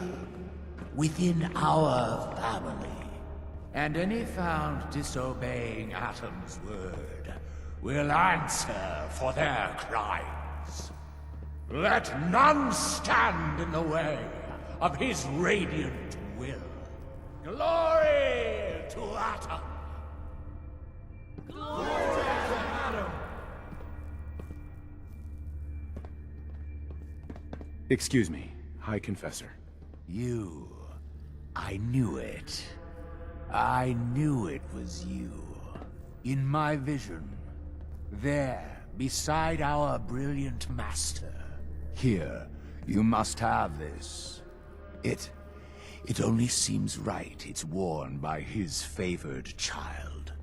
within our family. And any found disobeying Atom's word will answer for their crimes. Let none stand in the way of his radiant will. Glory to Atom! Glory to Atom! Excuse me, High Confessor. You. I knew it. I knew it was you. In my vision. There, beside our brilliant master. Here, you must have this. It only seems right it's worn by his favored child.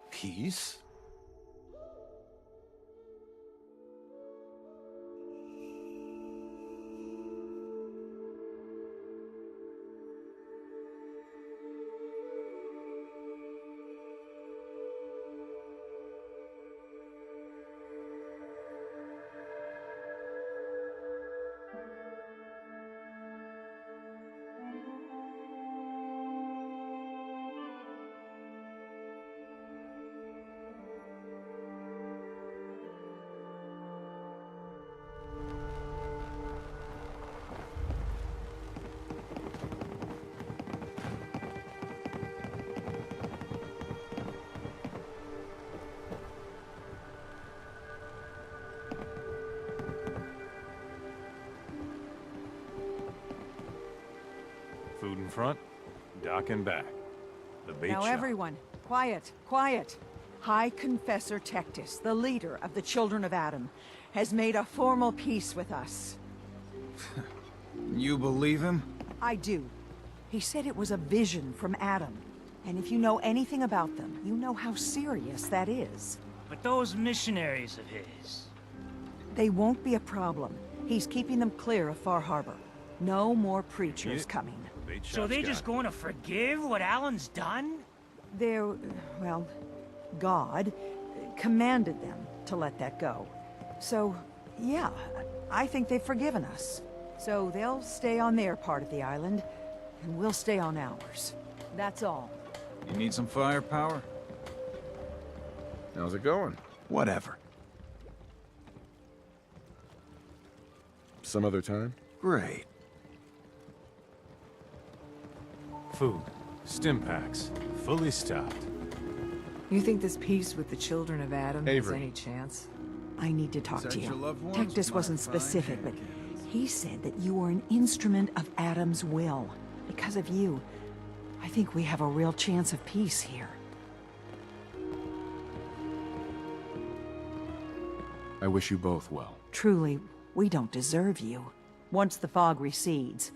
Peace? Food in front, dock in back. The bait Now shop. everyone, quiet, quiet. High Confessor Tectus, the leader of the Children of Adam, has made a formal peace with us. You believe him? I do. He said it was a vision from Adam. And if you know anything about them, you know how serious that is. But those missionaries of his... They won't be a problem. He's keeping them clear of Far Harbor. No more preachers coming. So they just going to forgive what Alan's done? They're, well, God commanded them to let that go. So, yeah, I think they've forgiven us. So they'll stay on their part of the island, and we'll stay on ours. That's all. You need some firepower? How's it going? Whatever. Some other time? Great. Food, stim packs, fully stocked. You think this peace with the Children of Adam has Avery. any chance? I need to talk to Your you. loved ones Tectus with wasn't my fine specific, but hand. he said that you were an instrument of Adam's will. Because of you, I think we have a real chance of peace here. I wish you both well. Truly, we don't deserve you. Once the fog recedes,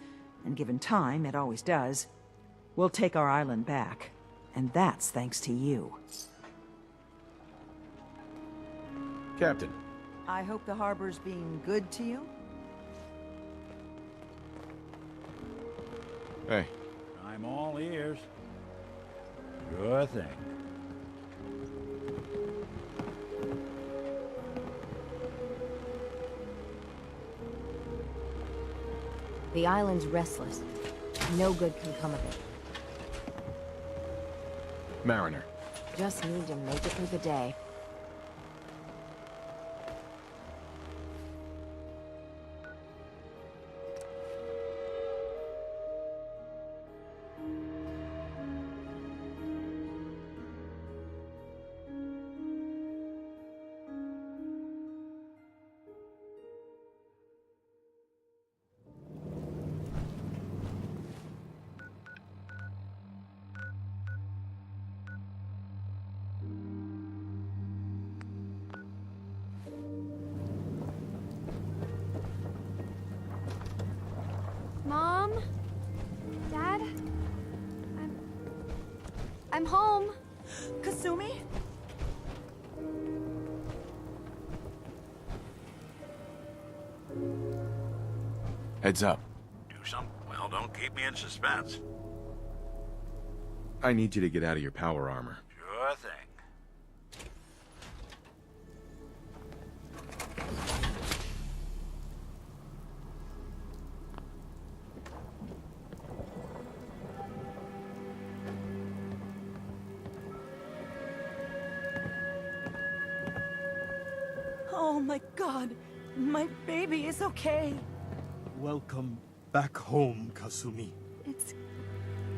and given time, it always does, we'll take our island back. And that's thanks to you. Captain. I hope the harbor's being good to you. Hey. I'm all ears. Sure thing. The island's restless. No good can come of it. Mariner. Just need to make it through the day. Mom? Dad? I'm home. Kasumi? Heads up. Do something? Well, don't keep me in suspense. I need you to get out of your power armor. Sure thing. my God. My baby is okay. Welcome back home, Kasumi. It's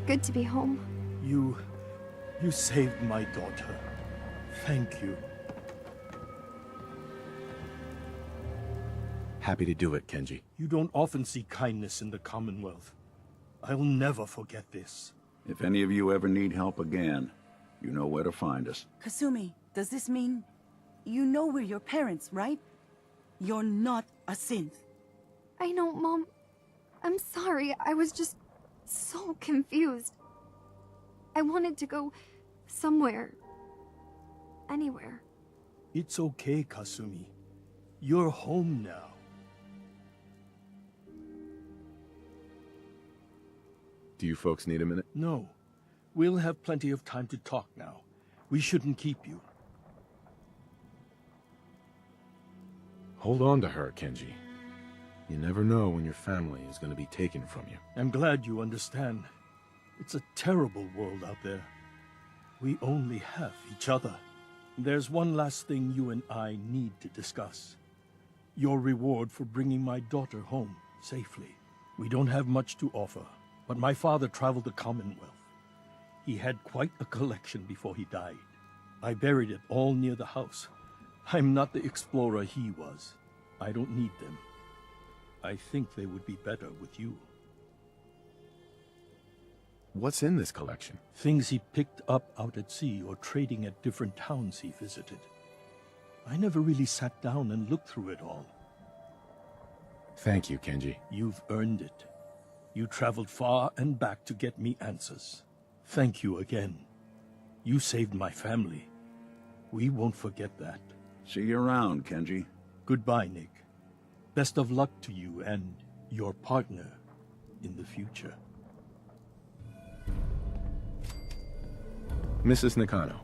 good to be home. You saved my daughter. Thank you. Happy to do it, Kenji. You don't often see kindness in the Commonwealth. I'll never forget this. If any of you ever need help again, you know where to find us. Kasumi, does this mean... You know we're your parents, right? You're not a synth. I know, Mom. I'm sorry. I was just so confused. I wanted to go somewhere. Anywhere. It's okay, Kasumi. You're home now. Do you folks need a minute? No. We'll have plenty of time to talk now. We shouldn't keep you. Hold on to her, Kenji. You never know when your family is going to be taken from you. I'm glad you understand. It's a terrible world out there. We only have each other. There's one last thing you and I need to discuss. Your reward for bringing my daughter home safely. We don't have much to offer, but my father traveled the Commonwealth. He had quite a collection before he died. I buried it all near the house. I'm not the explorer he was. I don't need them. I think they would be better with you. What's in this collection? Things he picked up out at sea or trading at different towns he visited. I never really sat down and looked through it all. Thank you, Kenji. You've earned it. You traveled far and back to get me answers. Thank you again. You saved my family. We won't forget that. See you around, Kenji. Goodbye, Nick. Best of luck to you and your partner in the future. Mrs. Nakano.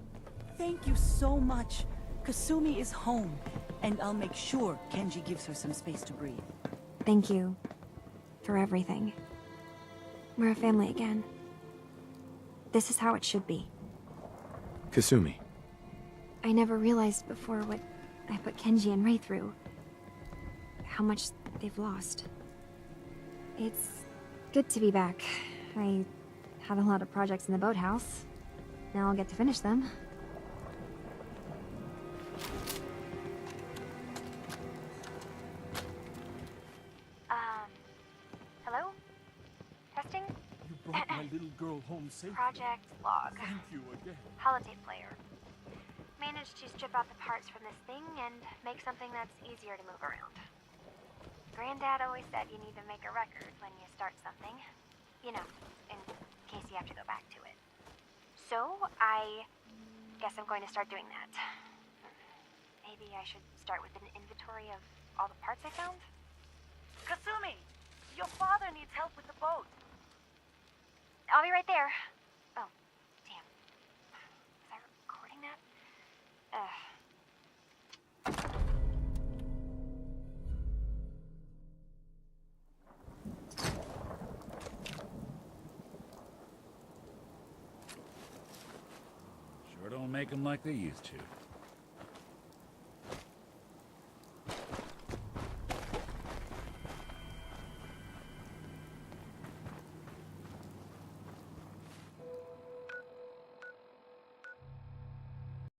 Thank you so much. Kasumi is home, and I'll make sure Kenji gives her some space to breathe. Thank you for everything. We're a family again. This is how it should be. Kasumi. I never realized before what I put Kenji and Ray through. How much they've lost. It's good to be back. I had a lot of projects in the boathouse. Now I'll get to finish them. Hello? Testing? You brought my little girl home safely. Project log. Thank you again. Holotape player. Managed to strip out the parts from this thing and make something that's easier to move around. Granddad always said you need to make a record when you start something. You know, in case you have to go back to it. So, I guess I'm going to start doing that. Maybe I should start with an inventory of all the parts I found? Kasumi! Your father needs help with the boat. I'll be right there. Oh, damn. Was I recording that? Sure don't make them like they used to.